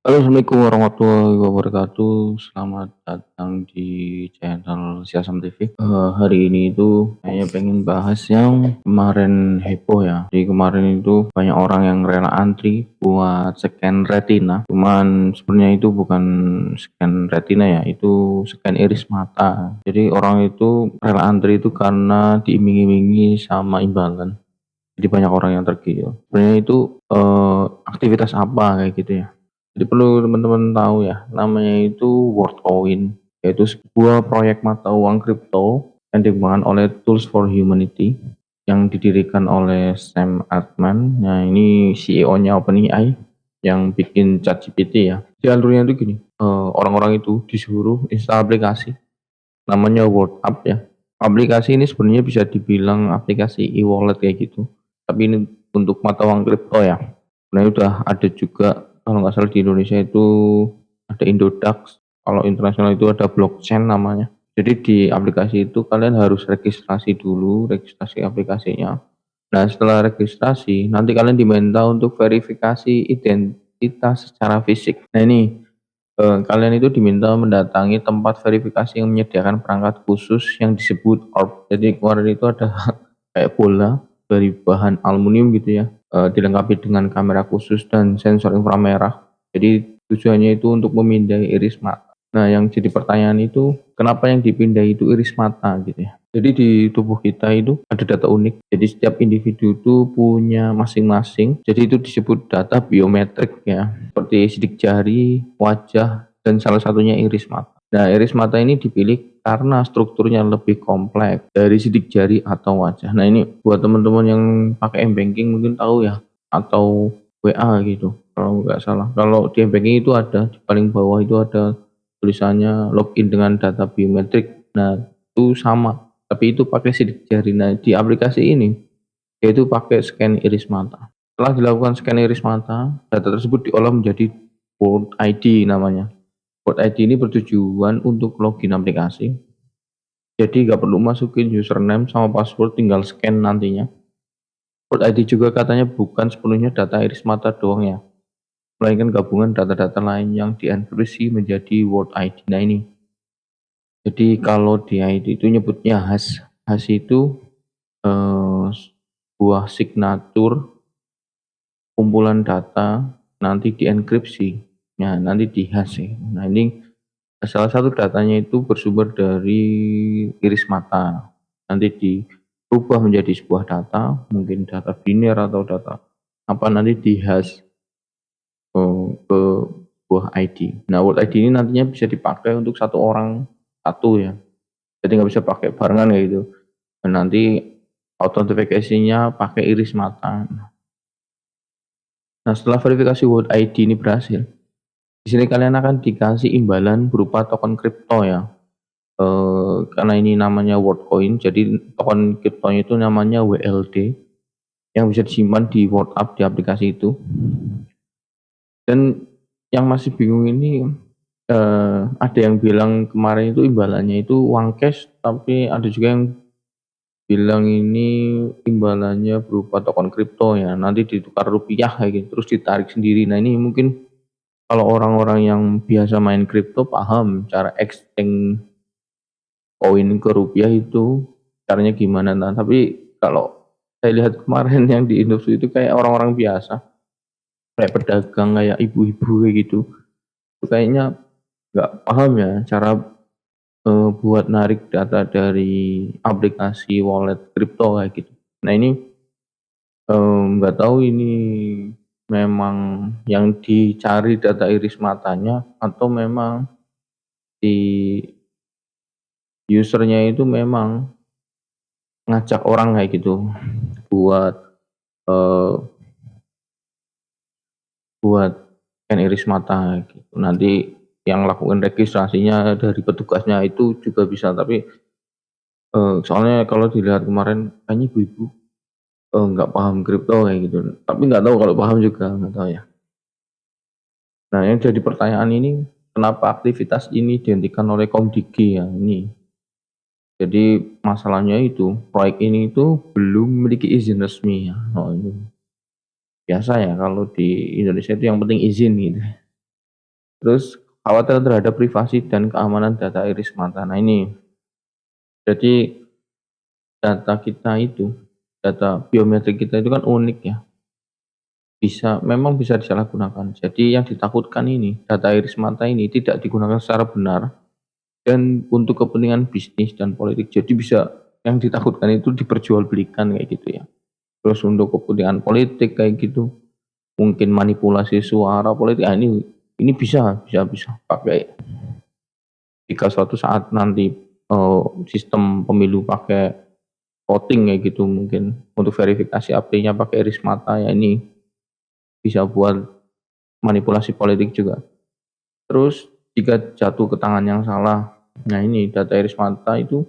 Halo, Assalamualaikum warahmatullahi wabarakatuh. Selamat datang di channel Siasam TV. Hari ini itu saya pengen bahas yang kemarin heboh ya. Jadi kemarin itu banyak orang yang rela antri buat scan retina. Cuman sebenarnya itu bukan scan retina ya, itu scan iris mata. Jadi orang itu rela antri itu karena diiming-imingi sama imbalan. Jadi banyak orang yang tergiur. Sebenarnya itu aktivitas apa kayak gitu ya. Jadi perlu teman-teman tahu ya, namanya itu WorldCoin, yaitu sebuah proyek mata uang kripto yang dikembangkan oleh Tools for Humanity yang didirikan oleh Sam Altman. Nah, ini CEO-nya OpenAI yang bikin ChatGPT ya. Di alurnya itu gini, orang-orang itu disuruh install aplikasi namanya WorldUp ya. Aplikasi ini sebenarnya bisa dibilang aplikasi e-wallet kayak gitu. Tapi ini untuk mata uang kripto ya. Nah, udah ada juga kalau nggak salah di Indonesia itu ada Indodax, kalau internasional itu ada blockchain namanya. Jadi di aplikasi itu kalian harus registrasi dulu, registrasi aplikasinya. Nah, setelah registrasi nanti kalian diminta untuk verifikasi identitas secara fisik. Nah, ini kalian itu diminta mendatangi tempat verifikasi yang menyediakan perangkat khusus yang disebut orb. Jadi kemarin itu ada kayak bola dari bahan aluminium gitu ya, dilengkapi dengan kamera khusus dan sensor inframerah. Jadi tujuannya itu untuk memindai iris mata. Nah, yang jadi pertanyaan itu kenapa yang dipindai itu iris mata gitu ya. Jadi di tubuh kita itu ada data unik. Jadi setiap individu itu punya masing-masing. Jadi itu disebut data biometrik ya, seperti sidik jari, wajah, dan salah satunya iris mata. Nah, iris mata ini dipilih karena strukturnya lebih kompleks dari sidik jari atau wajah. Nah, ini buat teman-teman yang pakai m-banking mungkin tahu ya, atau WA gitu kalau nggak salah. Kalau di m-banking itu ada di paling bawah itu ada tulisannya login dengan data biometrik. Nah, itu sama, tapi itu pakai sidik jari. Nah, di aplikasi ini yaitu pakai scan iris mata. Setelah dilakukan scan iris mata, data tersebut diolah menjadi World ID namanya. World ID ini bertujuan untuk login aplikasi. Jadi nggak perlu masukin username sama password, tinggal scan nantinya. World ID juga katanya bukan sepenuhnya data iris mata doang ya, melainkan gabungan data-data lain yang dienkripsi menjadi World ID. Nah, ini jadi kalau di ID itu nyebutnya hash. Hash itu sebuah signatur kumpulan data nanti dienkripsi. Nah, nanti di hash ya. Nah, ini salah satu datanya itu bersumber dari iris mata. Nanti dirubah menjadi sebuah data, mungkin data biner atau data apa, nanti di hash ke sebuah ID. Nah, World ID ini nantinya bisa dipakai untuk satu orang satu ya. Jadi nggak bisa pakai barengan kayak gitu. Dan nanti autentifikasinya pakai iris mata. Nah, setelah verifikasi World ID ini berhasil, di sini kalian akan dikasih imbalan berupa token kripto ya. Karena ini namanya WorldCoin, jadi token kriptonya itu namanya WLD yang bisa disimpan di WorldUp di aplikasi itu. Dan yang masih bingung ini ada yang bilang kemarin itu imbalannya itu uang cash, tapi ada juga yang bilang ini imbalannya berupa token kripto ya, nanti ditukar rupiah kayak gitu terus ditarik sendiri. Nah, ini mungkin kalau orang-orang yang biasa main kripto paham cara exchange koin ke rupiah itu caranya gimana. Nah, tapi kalau saya lihat kemarin yang di industri itu kayak orang-orang biasa, kayak pedagang, kayak ibu-ibu kayak gitu, itu kayaknya nggak paham ya cara buat narik data dari aplikasi wallet kripto kayak gitu. Nah, ini nggak tahu ini memang yang dicari data iris matanya atau memang si usernya itu memang ngajak orang kayak gitu buat eh, buat scan iris mata gitu. Nanti yang lakukan registrasinya dari petugasnya itu juga bisa, tapi soalnya kalau dilihat kemarin kayaknya ibu-ibu nggak paham kripto kayak gitu. Tapi nggak tahu kalau paham juga nggak tahu ya. Nah, yang jadi pertanyaan ini kenapa aktivitas ini dihentikan oleh Komdigi ya ini. Jadi masalahnya itu proyek ini itu belum memiliki izin resmi ya. Oh, ini biasa ya kalau di Indonesia itu yang penting izin gitu. Terus khawatir terhadap privasi dan keamanan data iris mata. Nah ini, jadi data kita itu, data biometrik kita itu kan unik ya. Memang bisa disalahgunakan. Jadi yang ditakutkan ini, data iris mata ini tidak digunakan secara benar dan untuk kepentingan bisnis dan politik. Jadi bisa yang ditakutkan itu diperjualbelikan kayak gitu ya. Terus untuk kepentingan politik kayak gitu, mungkin manipulasi suara politik. Ini bisa pakai jika suatu saat nanti sistem pemilu pakai voting kayak gitu, mungkin untuk verifikasi AP-nya pakai iris mata ya, ini bisa buat manipulasi politik juga. Terus jika jatuh ke tangan yang salah, nah ini data iris mata itu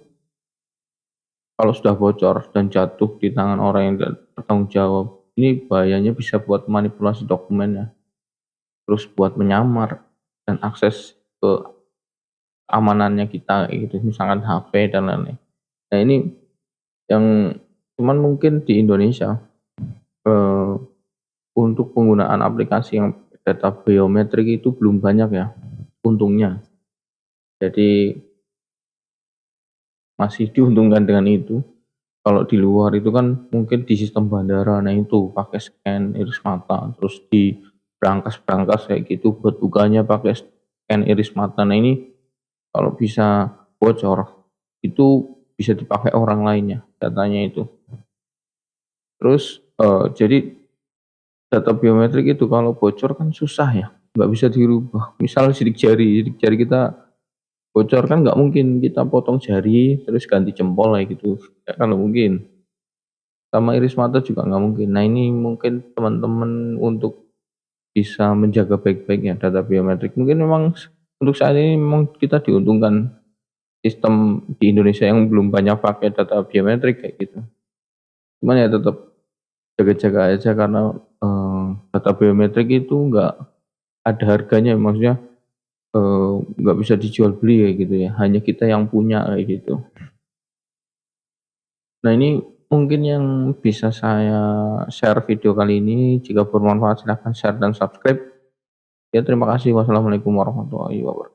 kalau sudah bocor dan jatuh di tangan orang yang tidak bertanggung jawab, ini bahayanya bisa buat manipulasi dokumennya, terus buat menyamar dan akses ke amanannya kita gitu, misalkan HP dan lain-lain. Nah ini yang cuman mungkin di Indonesia untuk penggunaan aplikasi yang data biometrik itu belum banyak ya, untungnya. Jadi masih diuntungkan dengan itu. Kalau di luar itu kan mungkin di sistem bandara, nah itu pakai scan iris mata, terus di berangkas kayak gitu buat bukanya pakai scan iris mata. Nah ini kalau bisa bocor itu bisa dipakai orang lainnya datanya itu. Terus jadi data biometrik itu kalau bocor kan susah ya, nggak bisa dirubah. Misal sidik jari kita bocor kan nggak mungkin kita potong jari terus ganti jempol kayak gitu, ya kan mungkin. Sama iris mata juga nggak mungkin. Nah ini mungkin teman-teman untuk bisa menjaga baik-baik ya data biometrik. Mungkin memang untuk saat ini memang kita diuntungkan sistem di Indonesia yang belum banyak pakai data biometrik kayak gitu. Cuman ya tetap jaga-jaga aja karena data biometrik itu nggak ada harganya, maksudnya nggak bisa dijual beli kayak gitu ya, hanya kita yang punya kayak gitu. Nah ini mungkin yang bisa saya share video kali ini. Jika bermanfaat silahkan share dan subscribe ya. Terima kasih. Wassalamualaikum warahmatullahi wabarakatuh.